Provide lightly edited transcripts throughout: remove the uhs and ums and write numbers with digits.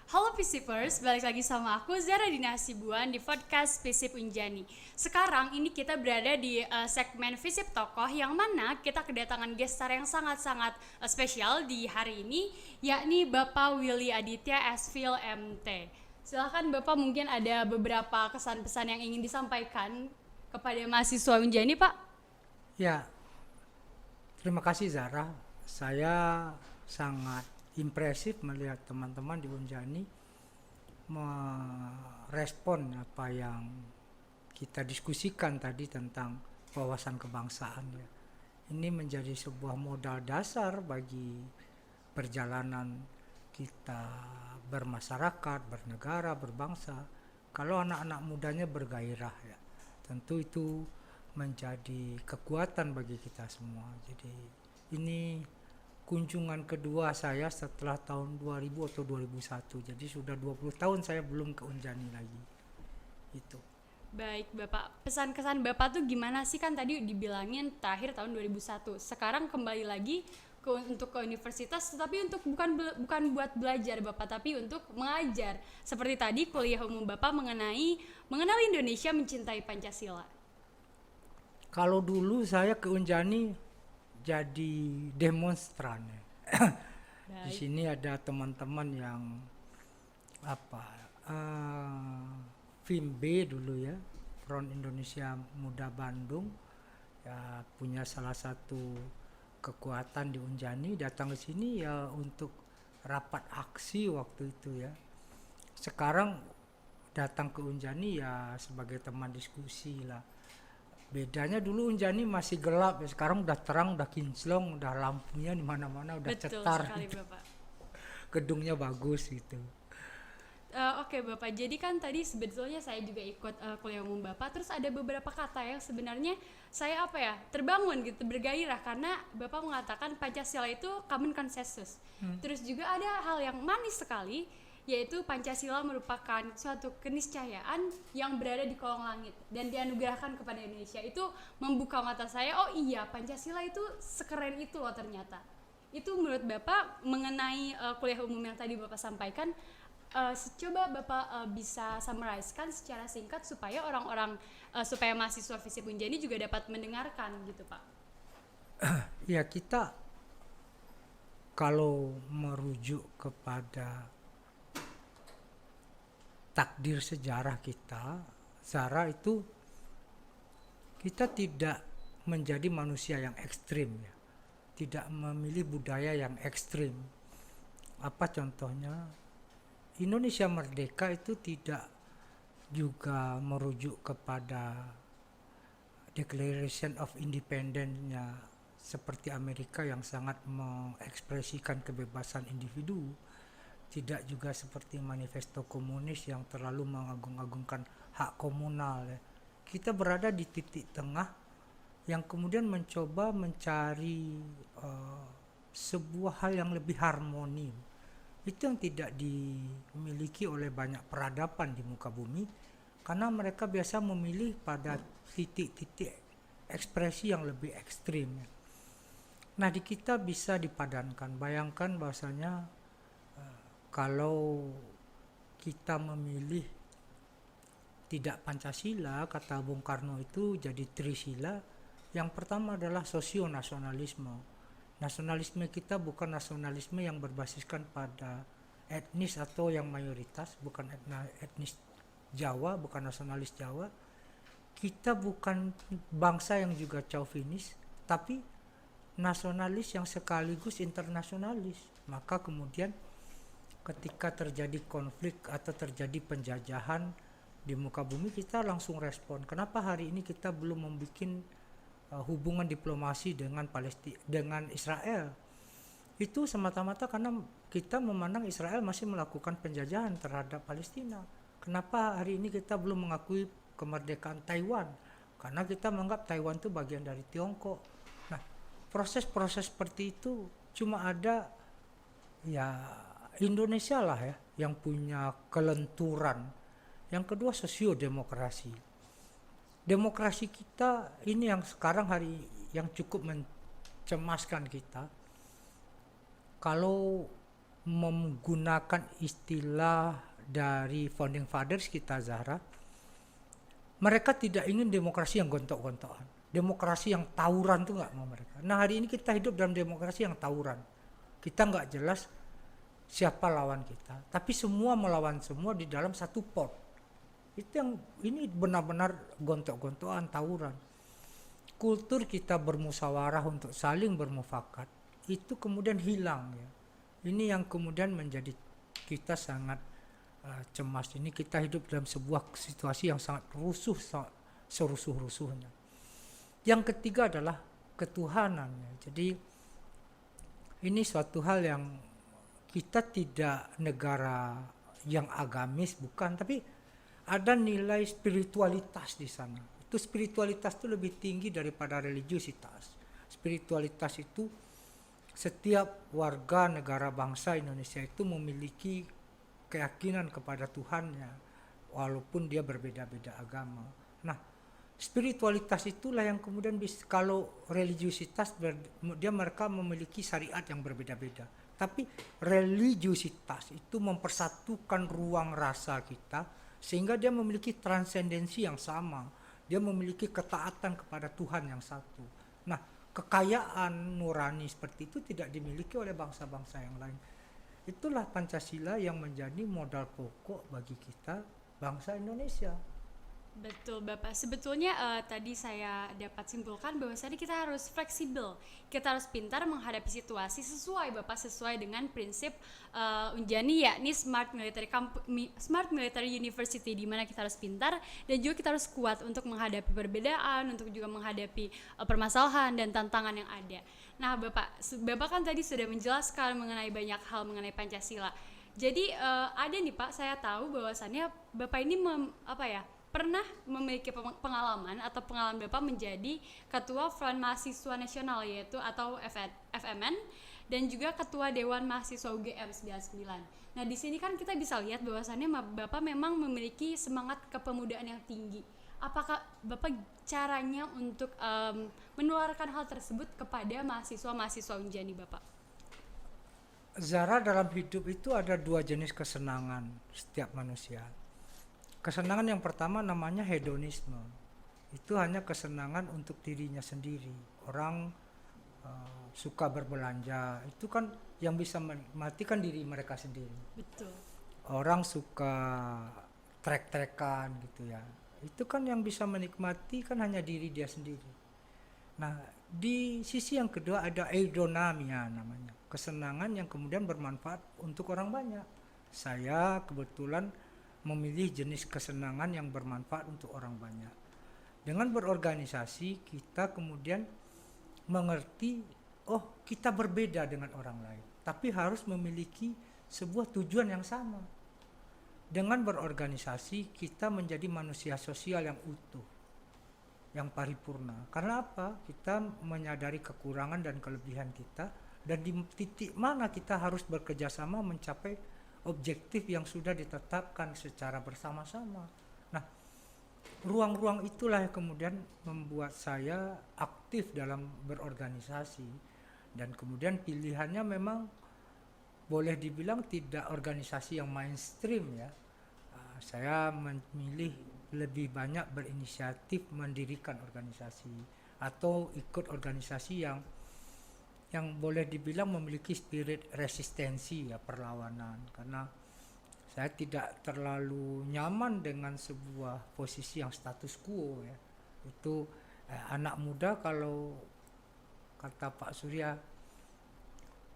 Halo Visipers, balik lagi sama aku Zara Dina Hasibuan di podcast Visip Unjani. Sekarang ini kita berada di segmen Visip Tokoh yang mana kita kedatangan guest star yang sangat-sangat spesial di hari ini, yakni Bapak Willy Aditya Esfil MT. Silakan Bapak, mungkin ada beberapa kesan pesan yang ingin disampaikan kepada mahasiswa Unjani, Pak. Ya, terima kasih Zara. Saya sangat impresif melihat teman-teman di Unjani merespon apa yang kita diskusikan tadi tentang wawasan kebangsaan ya. Ini menjadi sebuah modal dasar bagi perjalanan kita bermasyarakat, bernegara, berbangsa. Kalau anak-anak mudanya bergairah ya, tentu itu menjadi kekuatan bagi kita semua. Jadi ini kunjungan kedua saya setelah tahun 2000 atau 2001. Jadi sudah 20 tahun saya belum ke Unjani lagi. Itu. Baik Bapak, pesan kesan Bapak tuh gimana sih, kan tadi dibilangin terakhir tahun 2001. Sekarang kembali lagi untuk ke universitas, tetapi untuk bukan buat belajar Bapak, tapi untuk mengajar. Seperti tadi kuliah umum Bapak mengenal Indonesia, mencintai Pancasila. Kalau dulu saya ke Unjani jadi demonstran. Di Baik. sini ada teman-teman yang apa FIM B dulu ya, Front Indonesia Muda Bandung ya, punya salah satu kekuatan di Unjani, datang ke sini ya untuk rapat aksi waktu itu ya. Sekarang datang ke Unjani ya sebagai teman diskusi lah. Bedanya dulu Unjani masih gelap ya, sekarang udah terang, udah kinclong, udah lampunya di mana-mana, udah Betul cetar sekali gitu. Bapak. Gedungnya bagus gitu. Oke Bapak, jadi kan tadi sebetulnya saya juga ikut kuliah umum Bapak, terus ada beberapa kata yang sebenarnya saya terbangun gitu, bergairah karena Bapak mengatakan Pancasila itu common consensus. Terus juga ada hal yang manis sekali, yaitu Pancasila merupakan suatu keniscayaan yang berada di kolong langit dan dianugerahkan kepada Indonesia. Itu membuka mata saya, oh iya Pancasila itu sekeren itu loh ternyata. Itu menurut Bapak mengenai kuliah umum yang tadi Bapak sampaikan. Coba Bapak bisa summarize-kan secara singkat supaya supaya mahasiswa Visip Unjani juga dapat mendengarkan gitu Pak. Ya kita kalau merujuk kepada takdir sejarah kita, Zara, itu kita tidak menjadi manusia yang ekstrim ya. Tidak memilih budaya yang ekstrim. Apa contohnya? Indonesia merdeka itu tidak juga merujuk kepada Declaration of Independence-nya seperti Amerika yang sangat mengekspresikan kebebasan individu, tidak juga seperti manifesto komunis yang terlalu mengagung-agungkan hak komunal ya. Kita berada di titik tengah yang kemudian mencoba mencari sebuah hal yang lebih harmoni. Itu yang tidak dimiliki oleh banyak peradaban di muka bumi, karena mereka biasa memilih pada titik-titik ekspresi yang lebih ekstrim. Nah di kita bisa dipadankan. Bayangkan bahwasanya kalau kita memilih tidak Pancasila, kata Bung Karno itu jadi Trisila. Yang pertama adalah sosionasionalisme. Nasionalisme kita bukan nasionalisme yang berbasiskan pada etnis atau yang mayoritas, bukan etnis Jawa, bukan nasionalis Jawa. Kita bukan bangsa yang juga chauvinis, tapi nasionalis yang sekaligus internasionalis. Maka kemudian ketika terjadi konflik atau terjadi penjajahan di muka bumi, kita langsung respon. Kenapa hari ini kita belum membuat hubungan diplomasi dengan Israel? Itu semata-mata karena kita memandang Israel masih melakukan penjajahan terhadap Palestina. Kenapa hari ini kita belum mengakui kemerdekaan Taiwan? Karena kita menganggap Taiwan itu bagian dari Tiongkok. Nah, proses-proses seperti itu cuma ada ya Indonesia lah ya yang punya kelenturan. Yang kedua, sosiodemokrasi. Demokrasi kita ini yang sekarang hari yang cukup mencemaskan kita. Kalau menggunakan istilah dari founding fathers kita, Zahra, mereka tidak ingin demokrasi yang gontok-gontokan, demokrasi yang tawuran tuh nggak mau mereka. Nah hari ini kita hidup dalam demokrasi yang tawuran, kita nggak jelas siapa lawan kita, tapi semua melawan semua di dalam satu pot. Itu yang ini benar-benar gontok-gontokan, tawuran. Kultur kita bermusyawarah untuk saling bermufakat itu kemudian hilang ya. Ini yang kemudian menjadi kita sangat cemas. Ini kita hidup dalam sebuah situasi yang sangat rusuh, serusuh-rusuhnya. Yang ketiga adalah ketuhanan ya. Jadi ini suatu hal yang kita tidak negara yang agamis, bukan, tapi ada nilai spiritualitas di sana. Itu spiritualitas itu lebih tinggi daripada religiusitas. Spiritualitas itu setiap warga negara bangsa Indonesia itu memiliki keyakinan kepada Tuhannya walaupun dia berbeda-beda agama. Nah, spiritualitas itulah yang kemudian bisa, kalau religiusitas dia mereka memiliki syariat yang berbeda-beda. Tapi religiusitas itu mempersatukan ruang rasa kita sehingga dia memiliki transendensi yang sama. Dia memiliki ketaatan kepada Tuhan yang satu. Nah, kekayaan nurani seperti itu tidak dimiliki oleh bangsa-bangsa yang lain. Itulah Pancasila yang menjadi modal pokok bagi kita bangsa Indonesia. Betul Bapak, sebetulnya tadi saya dapat simpulkan bahwasanya kita harus fleksibel, kita harus pintar menghadapi situasi sesuai Bapak, sesuai dengan prinsip Unjani, yakni Smart Military University, di mana kita harus pintar dan juga kita harus kuat untuk menghadapi perbedaan, untuk juga menghadapi permasalahan dan tantangan yang ada. Nah Bapak kan tadi sudah menjelaskan mengenai banyak hal mengenai Pancasila. Jadi ada nih Pak, saya tahu bahwasannya Bapak ini pernah memiliki pengalaman Bapak menjadi ketua Front Mahasiswa Nasional yaitu atau FMN dan juga ketua Dewan Mahasiswa UGM 99. Nah, di sini kan kita bisa lihat bahwasannya Bapak memang memiliki semangat kepemudaan yang tinggi. Apakah Bapak caranya untuk menularkan hal tersebut kepada mahasiswa-mahasiswa Unjani Bapak? Zara, dalam hidup itu ada dua jenis kesenangan setiap manusia. Kesenangan yang pertama namanya hedonisme. Itu hanya kesenangan untuk dirinya sendiri. Orang suka berbelanja, itu kan yang bisa menikmatikan diri mereka sendiri. Betul. Orang suka trek-trekan gitu ya. Itu kan yang bisa menikmati kan hanya diri dia sendiri. Nah, di sisi yang kedua ada eudaimonia namanya. Kesenangan yang kemudian bermanfaat untuk orang banyak. Saya kebetulan memilih jenis kesenangan yang bermanfaat untuk orang banyak. Dengan berorganisasi kita kemudian mengerti, oh kita berbeda dengan orang lain, tapi harus memiliki sebuah tujuan yang sama. Dengan berorganisasi kita menjadi manusia sosial yang utuh, yang paripurna. Karena apa? Kita menyadari kekurangan dan kelebihan kita dan di titik mana kita harus bekerjasama mencapai objektif yang sudah ditetapkan secara bersama-sama. Nah, ruang-ruang itulah yang kemudian membuat saya aktif dalam berorganisasi dan kemudian pilihannya memang boleh dibilang tidak organisasi yang mainstream ya. Saya memilih lebih banyak berinisiatif mendirikan organisasi atau ikut organisasi yang boleh dibilang memiliki spirit resistensi ya, perlawanan, karena saya tidak terlalu nyaman dengan sebuah posisi yang status quo ya. Itu anak muda kalau kata Pak Surya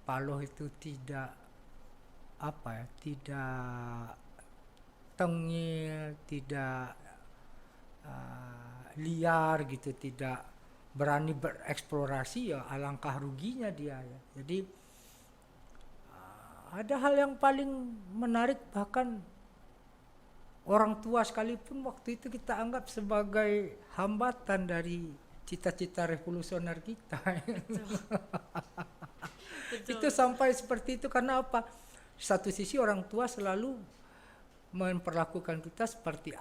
Paloh itu tidak tidak tengil, tidak liar gitu, tidak berani bereksplorasi, ya alangkah ruginya dia ya. Jadi ada hal yang paling menarik, bahkan orang tua sekalipun waktu itu kita anggap sebagai hambatan dari cita-cita revolusioner kita. Betul. Itu sampai seperti itu karena apa? Satu sisi orang tua selalu memperlakukan kita seperti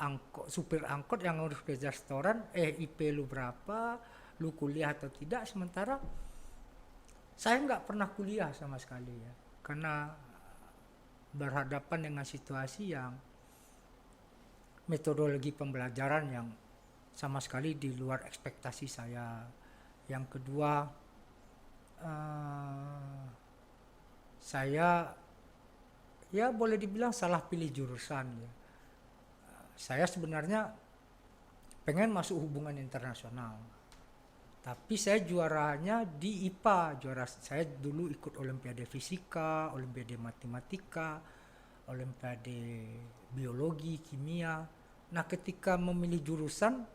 supir angkot yang harus kerja restoran, IP lu berapa, lu kuliah atau tidak, sementara saya nggak pernah kuliah sama sekali ya, karena berhadapan dengan situasi yang metodologi pembelajaran yang sama sekali di luar ekspektasi saya. Yang kedua, saya ya boleh dibilang salah pilih jurusan ya. Saya sebenarnya pengen masuk hubungan internasional, tapi saya juaranya di IPA. Saya dulu ikut olimpiade fisika, olimpiade matematika, olimpiade biologi, kimia. Nah, ketika memilih jurusan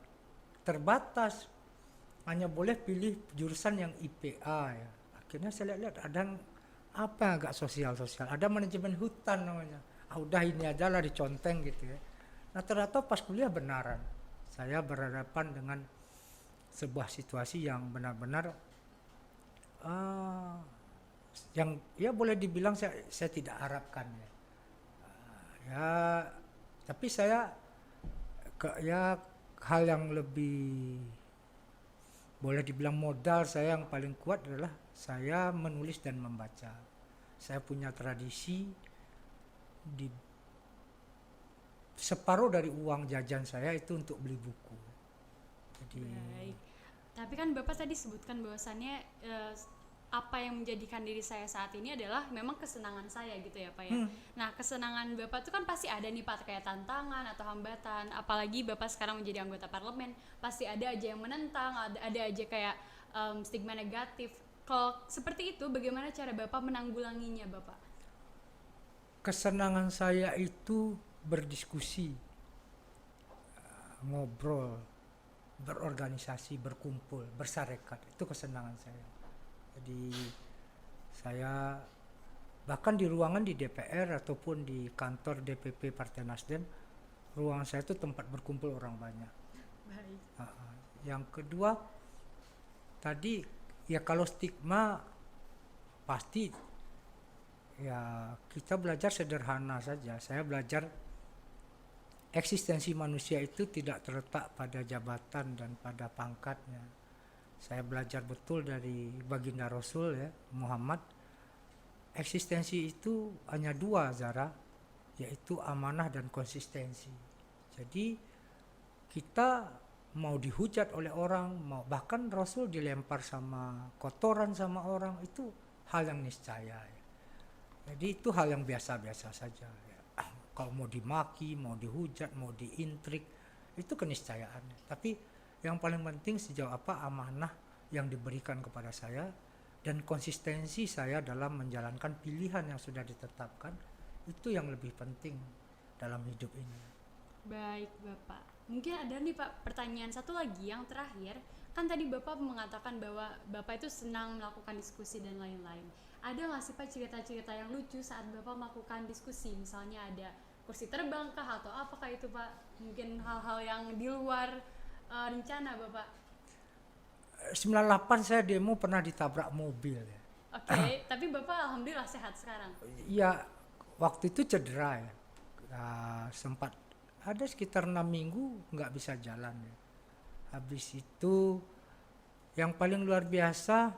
terbatas, hanya boleh pilih jurusan yang IPA ya. Akhirnya saya lihat ada apa yang agak sosial-sosial, ada manajemen hutan namanya. Udah ini aja lah, diconteng gitu ya. Nah, ternyata pas kuliah benaran saya berhadapan dengan sebuah situasi yang benar-benar yang ya boleh dibilang saya tidak harapkan ya. Ya, tapi saya ya hal yang lebih boleh dibilang modal saya yang paling kuat adalah saya menulis dan membaca. Saya punya tradisi di separuh dari uang jajan saya itu untuk beli buku. Jadi Baik. Tapi kan Bapak tadi sebutkan bahwasannya apa yang menjadikan diri saya saat ini adalah memang kesenangan saya gitu ya Pak ya. Nah, kesenangan Bapak itu kan pasti ada nih Pak, kayak tantangan atau hambatan. Apalagi Bapak sekarang menjadi anggota parlemen, pasti ada aja yang menentang, ada aja kayak stigma negatif. Kalau seperti itu, bagaimana cara Bapak menanggulanginya Bapak? kesenangan saya itu berdiskusi, ngobrol, berorganisasi, berkumpul, bersarekat. Itu kesenangan saya. Jadi saya bahkan di ruangan di DPR ataupun di kantor DPP Partai Nasdem, ruangan saya itu tempat berkumpul orang banyak. Baik. Yang kedua tadi ya, kalau stigma pasti ya kita belajar sederhana saja. Saya belajar eksistensi manusia itu tidak terletak pada jabatan dan pada pangkatnya. Saya belajar betul dari baginda Rasul ya, Muhammad. Eksistensi itu hanya dua, Zara, yaitu amanah dan konsistensi. Jadi kita mau dihujat oleh orang, mau bahkan Rasul dilempar sama kotoran sama orang, itu hal yang niscaya ya. Jadi itu hal yang biasa-biasa saja ya. Kalau mau dimaki, mau dihujat, mau diintrik, itu keniscayaan. Tapi yang paling penting sejauh apa amanah yang diberikan kepada saya dan konsistensi saya dalam menjalankan pilihan yang sudah ditetapkan, itu yang lebih penting dalam hidup ini. Baik Bapak, mungkin ada nih Pak pertanyaan satu lagi yang terakhir. Kan tadi Bapak mengatakan bahwa Bapak itu senang melakukan diskusi dan lain-lain. Ada nggak sih Pak cerita-cerita yang lucu saat Bapak melakukan diskusi? Misalnya ada kursi terbang kah atau apakah itu Pak? Mungkin hal-hal yang di luar rencana Bapak. 98 saya demo pernah ditabrak mobil ya. Oke, tapi Bapak alhamdulillah sehat sekarang. Ya waktu itu cedera ya. Sempat ada sekitar 6 minggu nggak bisa jalan ya. Habis itu yang paling luar biasa,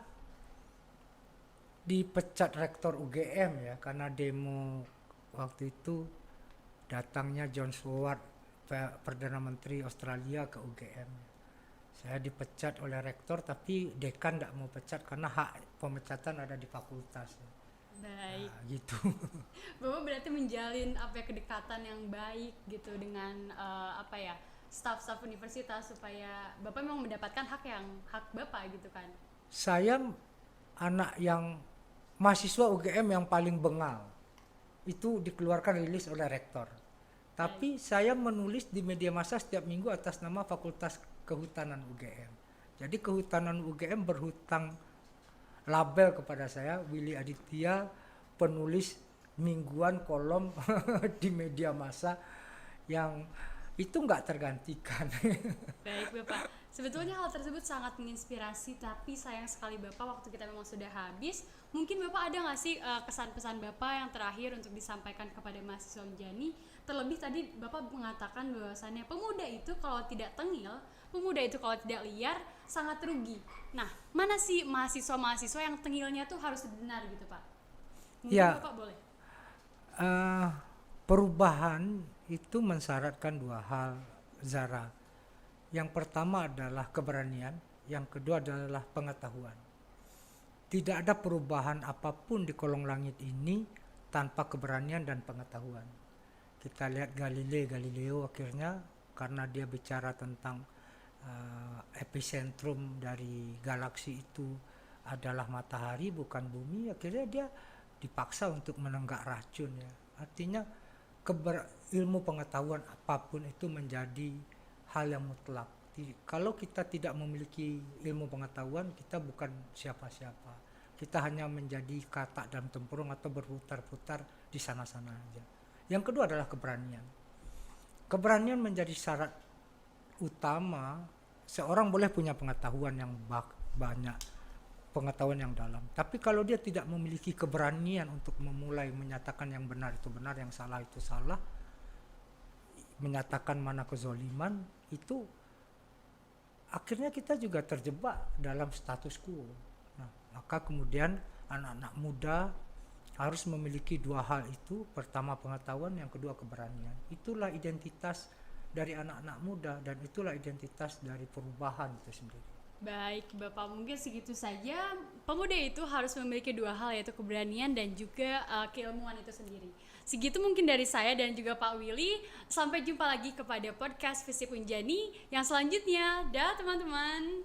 dipecat rektor UGM ya, karena demo waktu itu datangnya John Stewart, Perdana Menteri Australia, ke UGM. Saya dipecat oleh rektor, tapi dekan tidak mau pecat karena hak pemecatan ada di fakultas. Baik. Nah, gitu. Bapak berarti menjalin kedekatan yang baik gitu dengan staf-staf universitas supaya Bapak memang mendapatkan hak Bapak gitu kan. Saya anak yang mahasiswa UGM yang paling bengal. Itu dikeluarkan rilis oleh rektor. Tapi saya menulis di media massa setiap minggu atas nama Fakultas Kehutanan UGM. Jadi Kehutanan UGM berhutang label kepada saya, Willy Aditya, penulis mingguan kolom di media massa, yang itu nggak tergantikan. Baik Bapak, sebetulnya hal tersebut sangat menginspirasi, tapi sayang sekali Bapak waktu kita memang sudah habis. Mungkin Bapak ada nggak sih kesan-pesan Bapak yang terakhir untuk disampaikan kepada mahasiswa Unjani? Terlebih tadi Bapak mengatakan bahwasannya pemuda itu kalau tidak tengil, pemuda itu kalau tidak liar sangat rugi. Nah, mana sih mahasiswa-mahasiswa yang tengilnya tuh harus benar gitu Pak? Mungkin Ya. Bapak boleh. Eh, Perubahan itu mensyaratkan dua hal, Zara. Yang pertama adalah keberanian, yang kedua adalah pengetahuan. Tidak ada perubahan apapun di kolong langit ini tanpa keberanian dan pengetahuan. Kita lihat Galileo akhirnya, karena dia bicara tentang epicentrum dari galaksi itu adalah matahari bukan bumi, akhirnya dia dipaksa untuk menenggak racun ya. Artinya ilmu pengetahuan apapun itu menjadi hal yang mutlak. Kalau kita tidak memiliki ilmu pengetahuan, kita bukan siapa-siapa. Kita hanya menjadi katak dalam tempurung atau berputar-putar di sana-sana aja. Yang kedua adalah keberanian. Keberanian menjadi syarat utama. Seorang boleh punya pengetahuan yang banyak, pengetahuan yang dalam, tapi kalau dia tidak memiliki keberanian untuk memulai menyatakan yang benar itu benar, yang salah itu salah, menyatakan mana kezoliman, itu akhirnya kita juga terjebak dalam status quo. Nah, maka kemudian anak-anak muda harus memiliki dua hal itu. Pertama pengetahuan, yang kedua keberanian. Itulah identitas dari anak-anak muda dan itulah identitas dari perubahan itu sendiri. Baik Bapak, mungkin segitu saja. Pemuda itu harus memiliki dua hal, yaitu keberanian dan juga keilmuan itu sendiri. Segitu mungkin dari saya dan juga Pak Willy. Sampai jumpa lagi kepada podcast Visip Unjani yang selanjutnya. Dah teman-teman.